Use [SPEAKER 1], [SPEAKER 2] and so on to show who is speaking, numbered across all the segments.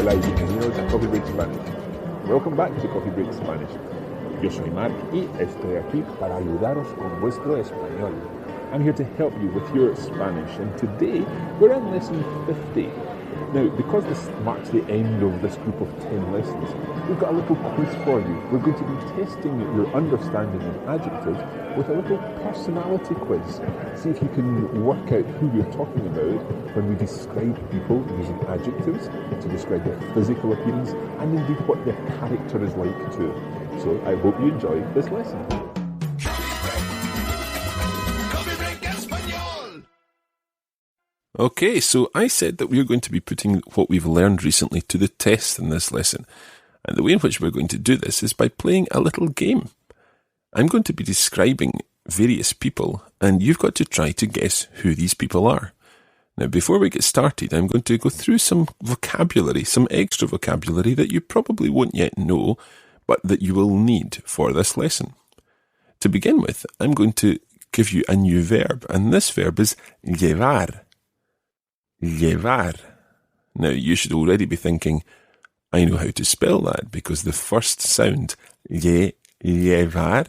[SPEAKER 1] Hola y bienvenidos a Coffee Break Spanish. Welcome back to Coffee Break Spanish. Yo soy Mark y estoy aquí para ayudaros con vuestro español. I'm here to help you with your Spanish, and today we're in lesson 50. Now, because this marks the end of this group of 10 lessons, we've got a little quiz for you. We're going to be testing your understanding of adjectives with a little personality quiz. See if you can work out who we're talking about when we describe people using adjectives to describe their physical appearance and indeed what their character is like too. So I hope you enjoy this lesson.
[SPEAKER 2] Okay, so I said that we are going to be putting what we've learned recently to the test in this lesson. And the way in which we're going to do this is by playing a little game. I'm going to be describing various people, and you've got to try to guess who these people are. Now, before we get started, I'm going to go through some vocabulary, some extra vocabulary that you probably won't yet know, but that you will need for this lesson. To begin with, I'm going to give you a new verb, and this verb is llevar. Llevar. Now, you should already be thinking, I know how to spell that, because the first sound, llevar,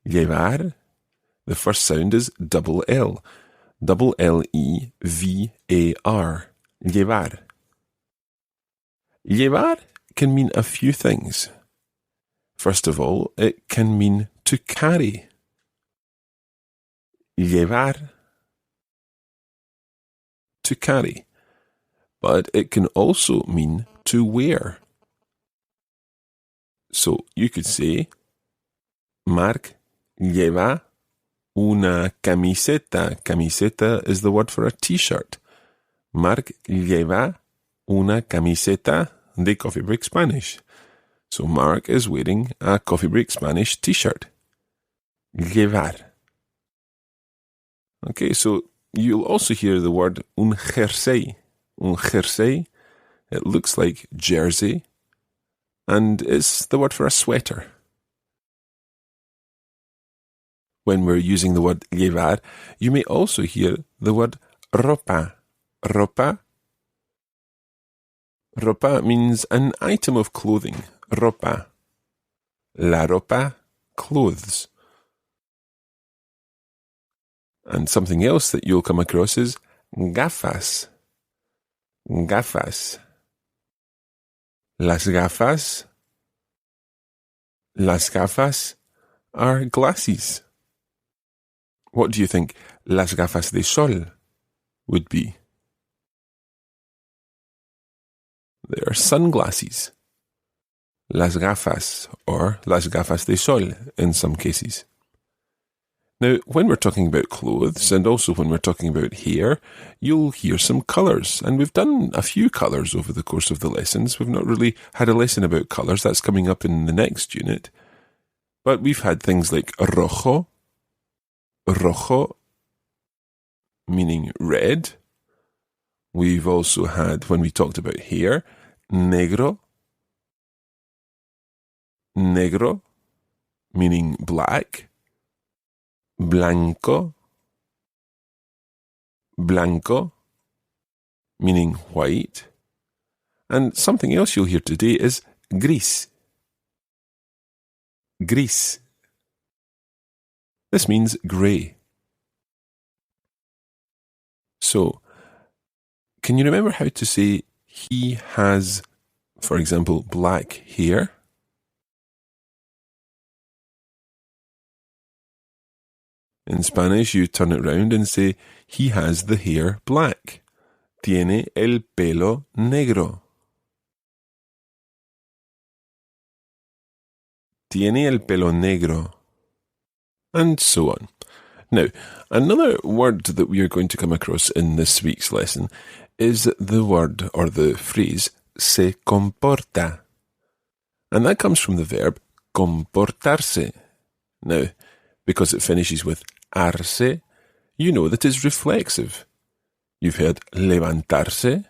[SPEAKER 2] the first sound is double L. Double L-E-V-A-R. Llevar. Llevar can mean a few things. First of all, it can mean to carry. Llevar. To carry, but it can also mean to wear. So you could say, Mark lleva una camiseta. Camiseta is the word for a t-shirt. Mark lleva una camiseta de Coffee Break Spanish. So Mark is wearing a Coffee Break Spanish t-shirt. Llevar. Okay, so you'll also hear the word un jersey. Un jersey, it looks like jersey, and it's the word for a sweater. When we're using the word llevar, you may also hear the word ropa. Ropa. Ropa means an item of clothing. Ropa. La ropa, clothes. And something else that you'll come across is gafas. Gafas. Las gafas. Las gafas are glasses. What do you think las gafas de sol would be? They are sunglasses. Las gafas, or las gafas de sol in some cases. Now, when we're talking about clothes, and also when we're talking about hair, you'll hear some colours. And we've done a few colours over the course of the lessons. We've not really had a lesson about colours. That's coming up in the next unit. But we've had things like rojo. Rojo, meaning red. We've also had, when we talked about hair, negro. Negro, meaning black. Blanco. Blanco, meaning white. And something else you'll hear today is gris. Gris. This means grey. So, can you remember how to say he has, for example, black hair? In Spanish, you turn it round and say, he has the hair black. Tiene el pelo negro. Tiene el pelo negro. And so on. Now, another word that we are going to come across in this week's lesson is the word or the phrase se comporta. And that comes from the verb comportarse. Now, because it finishes with arse, you know that it's reflexive. You've heard levantarse,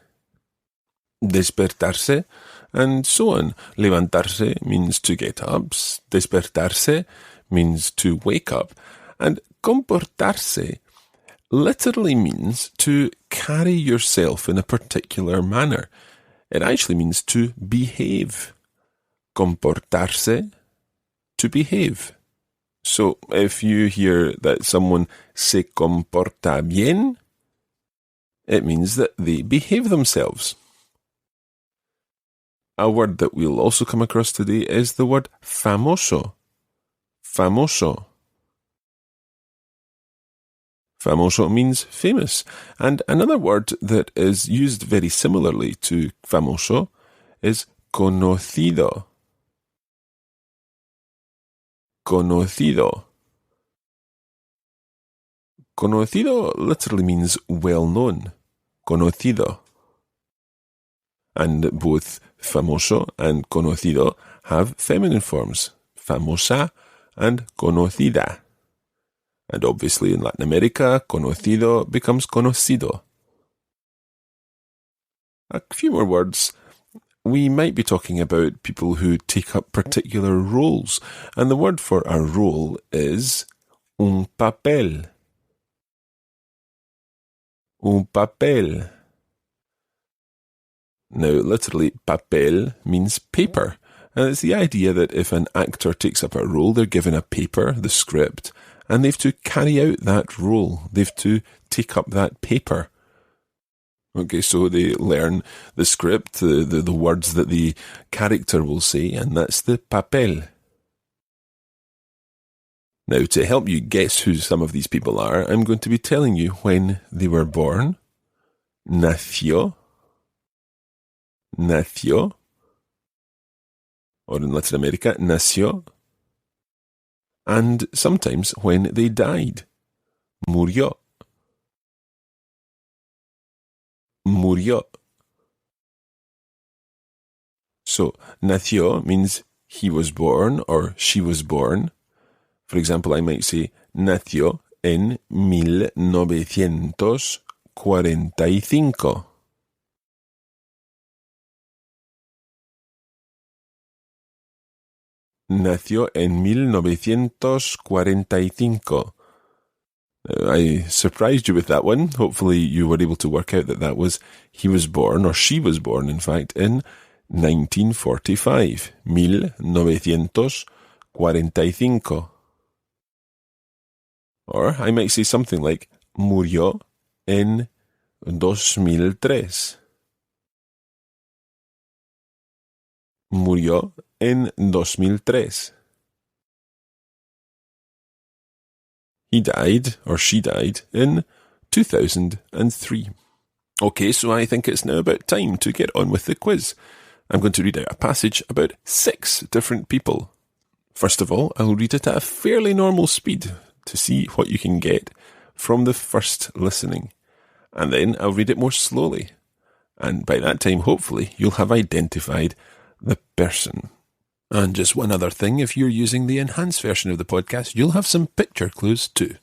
[SPEAKER 2] despertarse, and so on. Levantarse means to get up, despertarse means to wake up, and comportarse literally means to carry yourself in a particular manner. It actually means to behave. Comportarse, to behave. So if you hear that someone se comporta bien, it means that they behave themselves. A word that we'll also come across today is the word famoso. Famoso. Famoso means famous. And another word that is used very similarly to famoso is conocido. Conocido. Conocido literally means well-known. Conocido. And both famoso and conocido have feminine forms. Famosa and conocida. And obviously in Latin America, conocido becomes conocido. A few more words. We might be talking about people who take up particular roles. And the word for a role is un papel. Un papel. Now, literally, papel means paper. And it's the idea that if an actor takes up a role, they're given a paper, the script, and they've to carry out that role. They've to take up that paper. Okay, so they learn the script, the words that the character will say, and that's the papel. Now, to help you guess who some of these people are, I'm going to be telling you when they were born. Nació. Nació. Or in Latin America, nació. And sometimes when they died. Murió. Murió. So, nació means he was born or she was born. For example, I might say, nació en 1945. Nació en 1945. I surprised you with that one. Hopefully you were able to work out that was, he was born, or she was born, in fact, in 1945. 1945. Or I might say something like, murió en 2003. Murió en 2003. He died, or she died, in 2003. Okay, so I think it's now about time to get on with the quiz. I'm going to read out a passage about 6 different people. First of all, I'll read it at a fairly normal speed to see what you can get from the first listening. And then I'll read it more slowly. And by that time, hopefully, you'll have identified the person. And just one other thing, if you're using the enhanced version of the podcast, you'll have some picture clues too.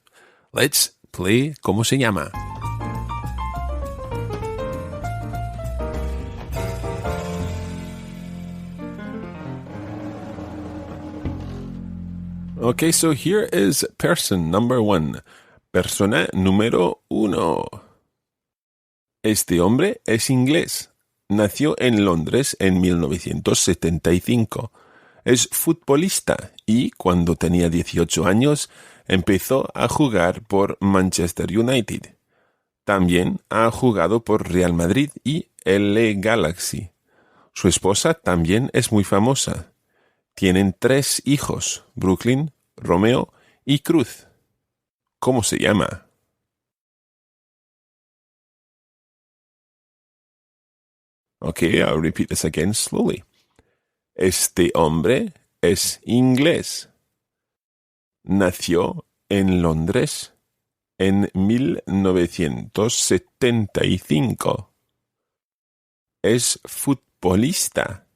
[SPEAKER 2] Let's play ¿Cómo se llama? Okay, so here is person number 1. Persona número 1. Este hombre es inglés. Nació en Londres en 1975. Es futbolista y cuando tenía 18 años empezó a jugar por Manchester United. También ha jugado por Real Madrid y LA Galaxy. Su esposa también es muy famosa. Tienen 3 hijos, Brooklyn, Romeo y Cruz. ¿Cómo se llama? Okay, I'll repeat this again slowly. Este hombre es inglés. Nació en Londres en 1975. Es futbolista.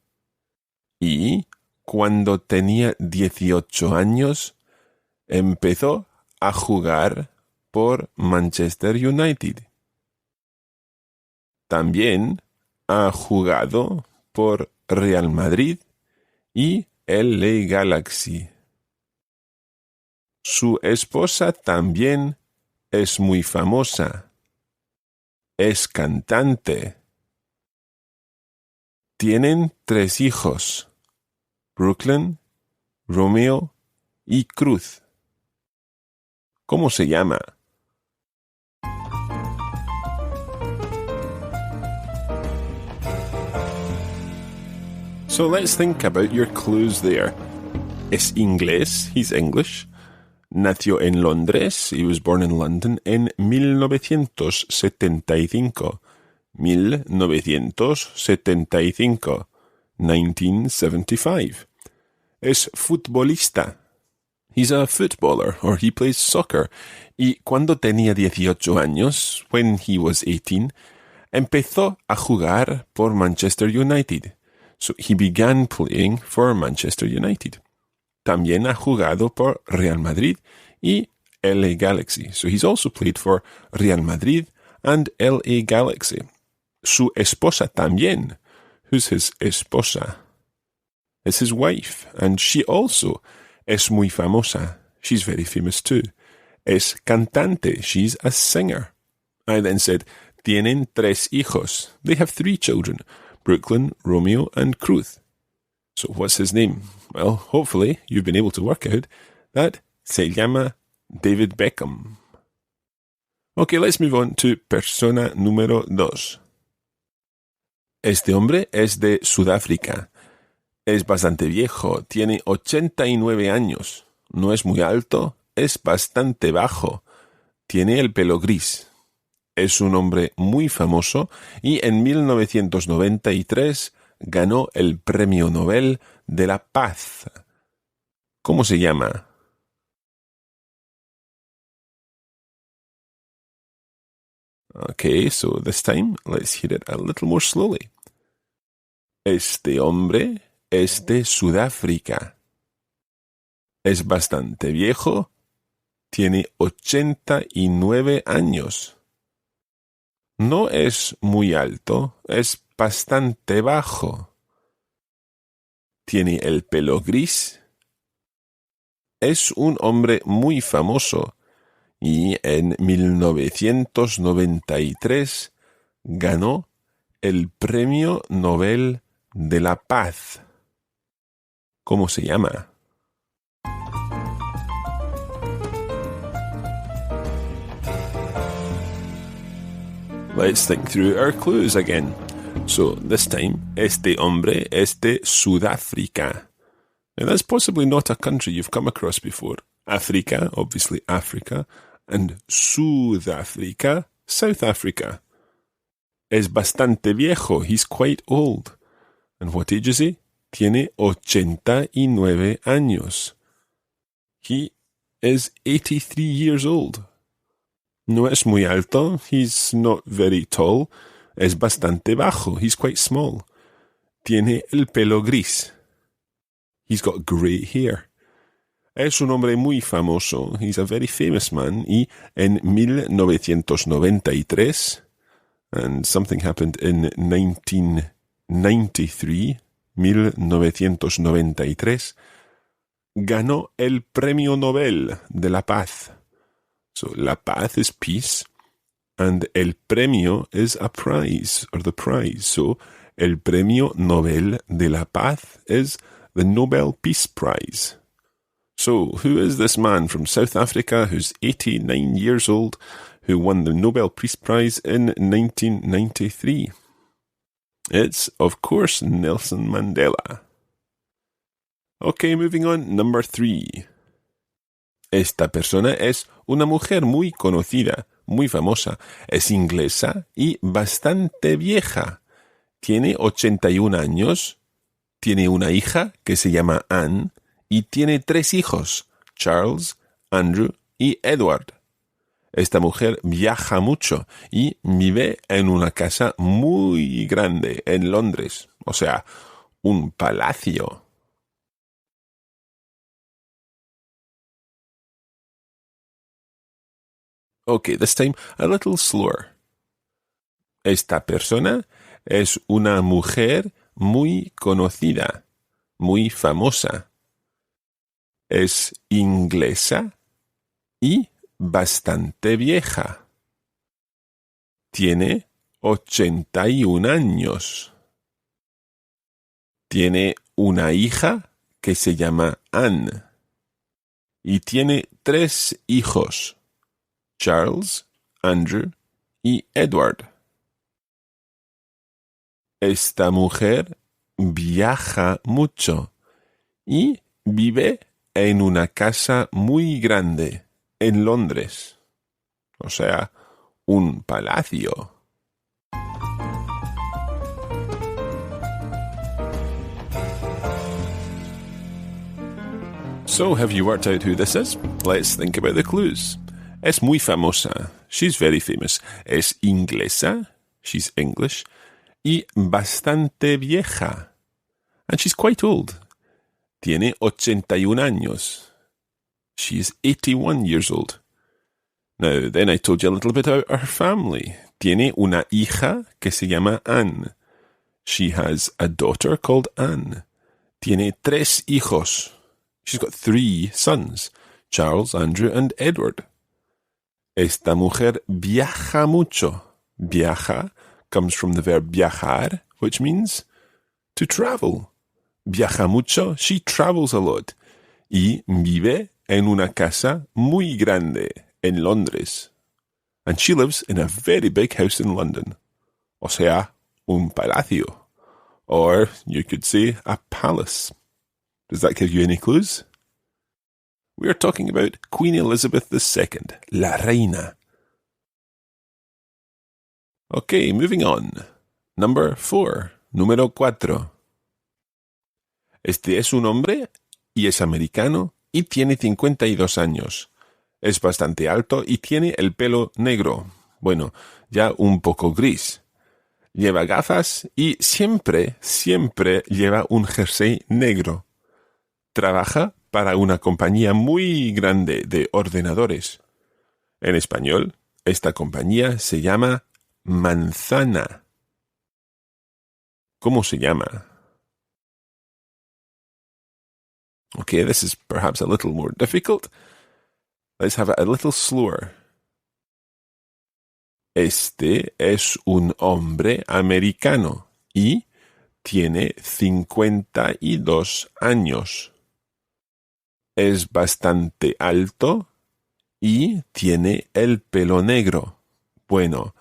[SPEAKER 2] Y cuando tenía 18 años, empezó a jugar por Manchester United. También ha jugado por Real Madrid y LA Galaxy. Su esposa también es muy famosa. Es cantante. Tienen 3 hijos, Brooklyn, Romeo y Cruz. ¿Cómo se llama? So let's think about your clues there. Es inglés, he's English. Nació en Londres, he was born in London en 1975. 1975. 1975. Es futbolista. He's a footballer, or he plays soccer. Y cuando tenía 18 años, when he was 18, empezó a jugar por Manchester United. So he began playing for Manchester United. También ha jugado por Real Madrid y LA Galaxy. So he's also played for Real Madrid and LA Galaxy. Su esposa también. Who's his esposa? It's his wife, and she also es muy famosa. She's very famous too. Es cantante. She's a singer. I then said, tienen 3 hijos. They have 3 children, Brooklyn, Romeo, and Cruz. So what's his name? Well, hopefully you've been able to work out that se llama David Beckham. Okay, let's move on to persona número 2. Este hombre es de Sudáfrica. Es bastante viejo, tiene 89 años. No es muy alto, es bastante bajo. Tiene el pelo gris. Es un hombre muy famoso y en 1993 ganó el Premio Nobel de la Paz. ¿Cómo se llama? Okay, so this time let's hear it a little more slowly. Este hombre es de Sudáfrica. Es bastante viejo. Tiene 89 años. No es muy alto, es bastante bajo. Tiene el pelo gris. Es un hombre muy famoso y en 1993 ganó el Premio Nobel de la Paz. ¿Cómo se llama? Let's think through our clues again. So this time, este hombre es de Sudáfrica. Now that's possibly not a country you've come across before. Africa, obviously Africa, and Sudáfrica, South Africa. Es bastante viejo, he's quite old. And what age is he? Tiene 89 años. He is 83 years old. No es muy alto, he's not very tall. Es bastante bajo, he's quite small. Tiene el pelo gris. He's got grey hair. Es un hombre muy famoso, he's a very famous man, y en 1993, and something happened in 1993, 1993, ganó el Premio Nobel de la Paz. So, la paz is peace, and el premio is a prize, or the prize. So, el Premio Nobel de la Paz is the Nobel Peace Prize. So, who is this man from South Africa who's 89 years old, who won the Nobel Peace Prize in 1993? It's, of course, Nelson Mandela. Okay, moving on, number 3. Esta persona es una mujer muy conocida, muy famosa. Es inglesa y bastante vieja. Tiene 81 años. Tiene una hija que se llama Anne y tiene 3 hijos, Charles, Andrew y Edward. Esta mujer viaja mucho y vive en una casa muy grande en Londres. O sea, un palacio. Okay, this time a little slower. Esta persona es una mujer muy conocida, muy famosa. Es inglesa y bastante vieja. Tiene 81 años. Tiene una hija que se llama Anne. Y tiene 3 hijos, Charles, Andrew y Edward. Esta mujer viaja mucho y vive en una casa muy grande en Londres. O sea, un palacio. So, have you worked out who this is? Let's think about the clues. Es muy famosa. She's very famous. Es inglesa. She's English. Y bastante vieja. And she's quite old. Tiene 81 años. She is 81 years old. Now, then I told you a little bit about her family. Tiene una hija que se llama Anne. She has a daughter called Anne. Tiene 3 hijos. She's got 3 sons, Charles, Andrew, and Edward. Esta mujer viaja mucho. Viaja comes from the verb viajar, which means to travel. Viaja mucho, she travels a lot. Y vive en una casa muy grande en Londres. And she lives in a very big house in London. O sea, un palacio. Or you could say a palace. Does that give you any clues? We are talking about Queen Elizabeth II, la reina. Okay, moving on. Number 4, número 4. Este es un hombre y es americano y tiene 52 años. Es bastante alto y tiene el pelo negro. Bueno, ya un poco gris. Lleva gafas y siempre lleva un jersey negro. Trabaja para una compañía muy grande de ordenadores. En español, esta compañía se llama Manzana. ¿Cómo se llama? Okay, this is perhaps a little more difficult. Let's have it a little slower. Este es un hombre americano y tiene 52 años. Es bastante alto y tiene el pelo negro. Bueno,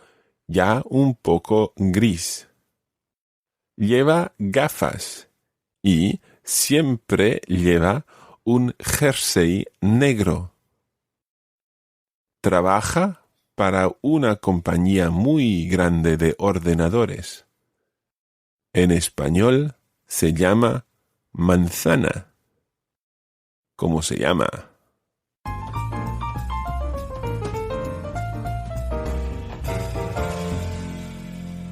[SPEAKER 2] ya un poco gris. Lleva gafas y siempre lleva un jersey negro. Trabaja para una compañía muy grande de ordenadores. En español se llama Manzana. ¿Cómo se llama?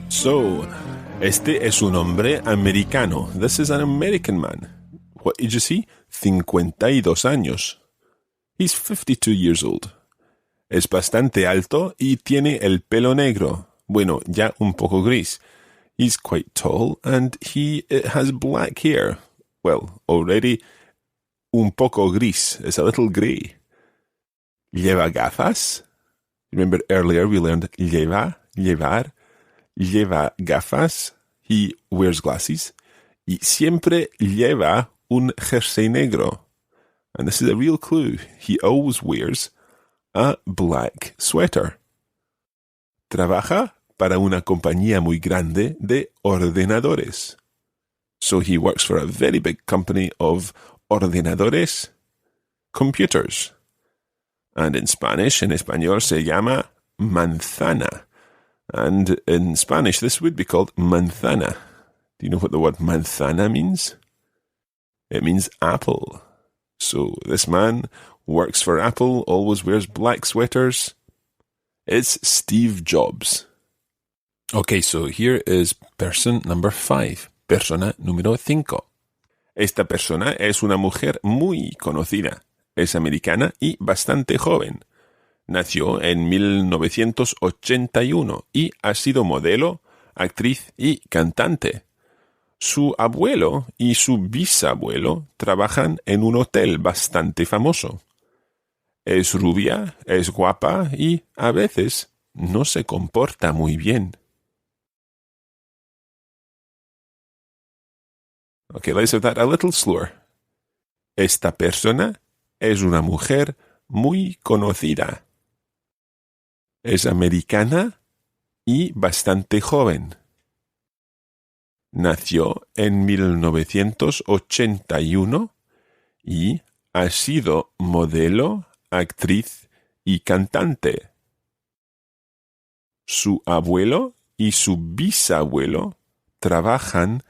[SPEAKER 2] So, este es un hombre americano. This is an American man. What did you see? 52 años. He's 52 years old. Es bastante alto y tiene el pelo negro. Bueno, ya un poco gris. He's quite tall and he has black hair. Well, already un poco gris. It's a little gray. Lleva gafas. Remember earlier we learned llevar. Lleva gafas. He wears glasses. Y siempre lleva un jersey negro. And this is a real clue. He always wears a black sweater. Trabaja para una compañía muy grande de ordenadores. So he works for a very big company of ordenadores, computers. And in Spanish, en español, se llama manzana. And in Spanish, this would be called manzana. Do you know what the word manzana means? It means apple. So this man works for Apple, always wears black sweaters. It's Steve Jobs. Okay, so here is person number 5. Persona número 5. Esta persona es una mujer muy conocida. Es americana y bastante joven. Nació en 1981 y ha sido modelo, actriz y cantante. Su abuelo y su bisabuelo trabajan en un hotel bastante famoso. Es rubia, es guapa y, a veces, no se comporta muy bien. Okay, let's have that a little slower. Esta persona es una mujer muy conocida. Es americana y bastante joven. Nació en 1981 y ha sido modelo, actriz y cantante. Su abuelo y su bisabuelo trabajan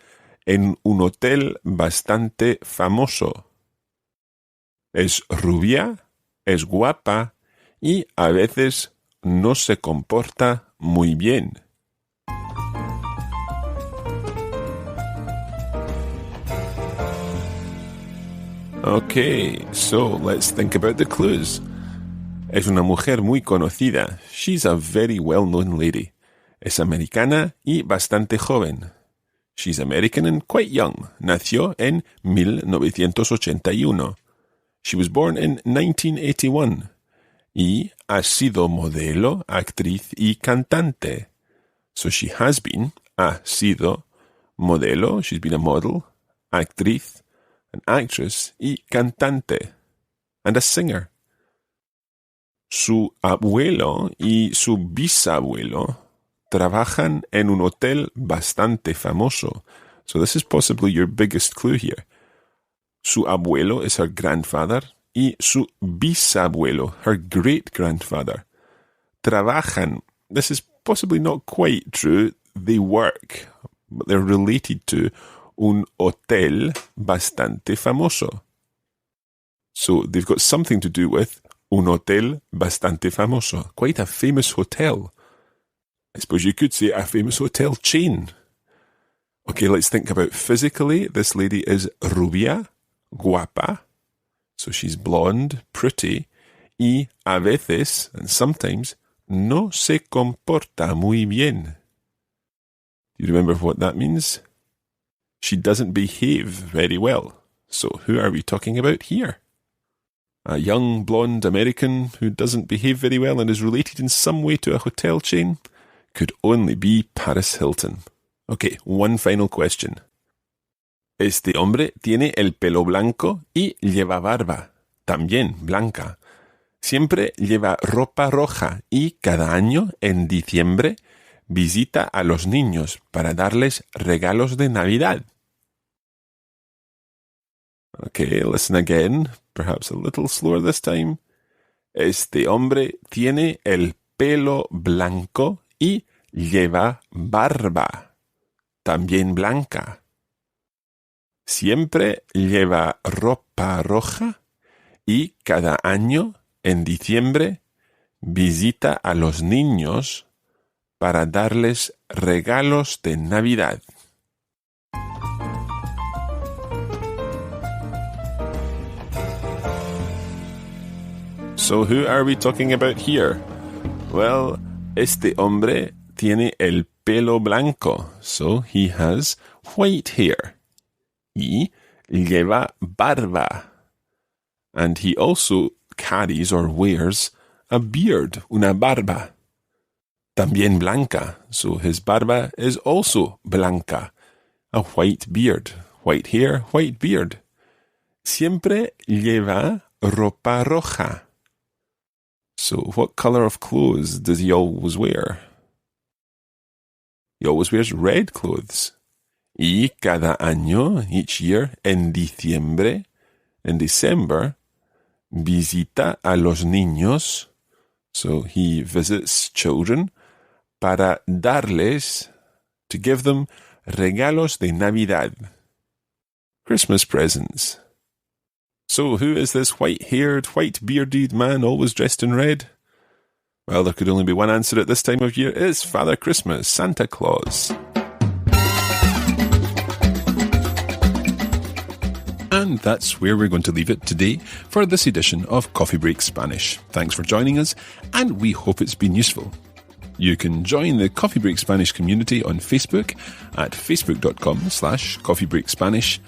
[SPEAKER 2] en un hotel bastante famoso. Es rubia, es guapa y a veces no se comporta muy bien. Okay, so let's think about the clues. Es una mujer muy conocida. She's a very well-known lady. Es americana y bastante joven. She's American and quite young. Nació en 1981. She was born in 1981. Y ha sido modelo, actriz y cantante. So she has been, ha sido, modelo, she's been a model, actriz, an actress, y cantante, and a singer. Su abuelo y su bisabuelo trabajan en un hotel bastante famoso. So this is possibly your biggest clue here. Su abuelo is her grandfather y su bisabuelo, her great-grandfather. Trabajan. This is possibly not quite true. They work, but they're related to un hotel bastante famoso. So they've got something to do with un hotel bastante famoso. Quite a famous hotel. I suppose you could say a famous hotel chain. Okay, let's think about physically. This lady is rubia, guapa. So she's blonde, pretty, y a veces, and sometimes, no se comporta muy bien. Do you remember what that means? She doesn't behave very well. So who are we talking about here? A young blonde American who doesn't behave very well and is related in some way to a hotel chain could only be Paris Hilton. Okay, one final question. Este hombre tiene el pelo blanco y lleva barba, también blanca. Siempre lleva ropa roja y cada año, en diciembre, visita a los niños para darles regalos de Navidad. Okay, listen again, perhaps a little slower this time. Este hombre tiene el pelo blanco y lleva barba, también blanca. Siempre lleva ropa roja y cada año, en diciembre, visita a los niños para darles regalos de Navidad. So who are we talking about here? Well, este hombre tiene el pelo blanco, so he has white hair. Y lleva barba. And he also carries or wears a beard, una barba. También blanca, so his barba is also blanca. A white beard, white hair, white beard. Siempre lleva ropa roja. So what color of clothes does he always wear? He always wears red clothes. Y cada año, each year, en diciembre, in December, visita a los niños, so he visits children, para darles, to give them, regalos de Navidad, Christmas presents. So who is this white-haired, white-bearded man always dressed in red? Well, there could only be one answer at this time of year. It's Father Christmas, Santa Claus. And that's where we're going to leave it today for this edition of Coffee Break Spanish. Thanks for joining us, and we hope it's been useful. You can join the Coffee Break Spanish community on Facebook at facebook.com/coffeebreakspanish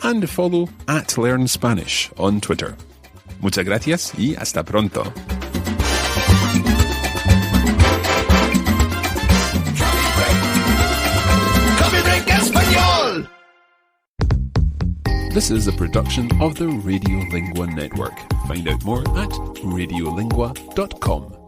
[SPEAKER 2] and follow @LearnSpanish on Twitter. Muchas gracias y hasta pronto. This is a production of the Radiolingua Network. Find out more at radiolingua.com.